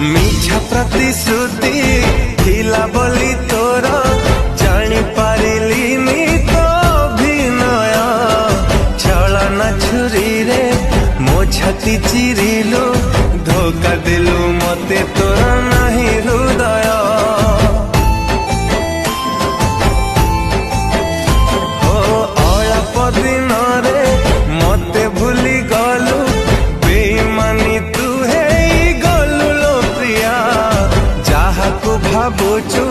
मिछा प्रतिश्रुति थिला बोली तोर जानी पारिलिनी तो अभिनय छलना छुरी रे मो छाती चिरिलु धोखा देलु मते तोर नाही हृदय ओ अल्प दिन रे मते भूली गलु बेईमानी तू है गलु लो प्रिया जहा को भाबुचु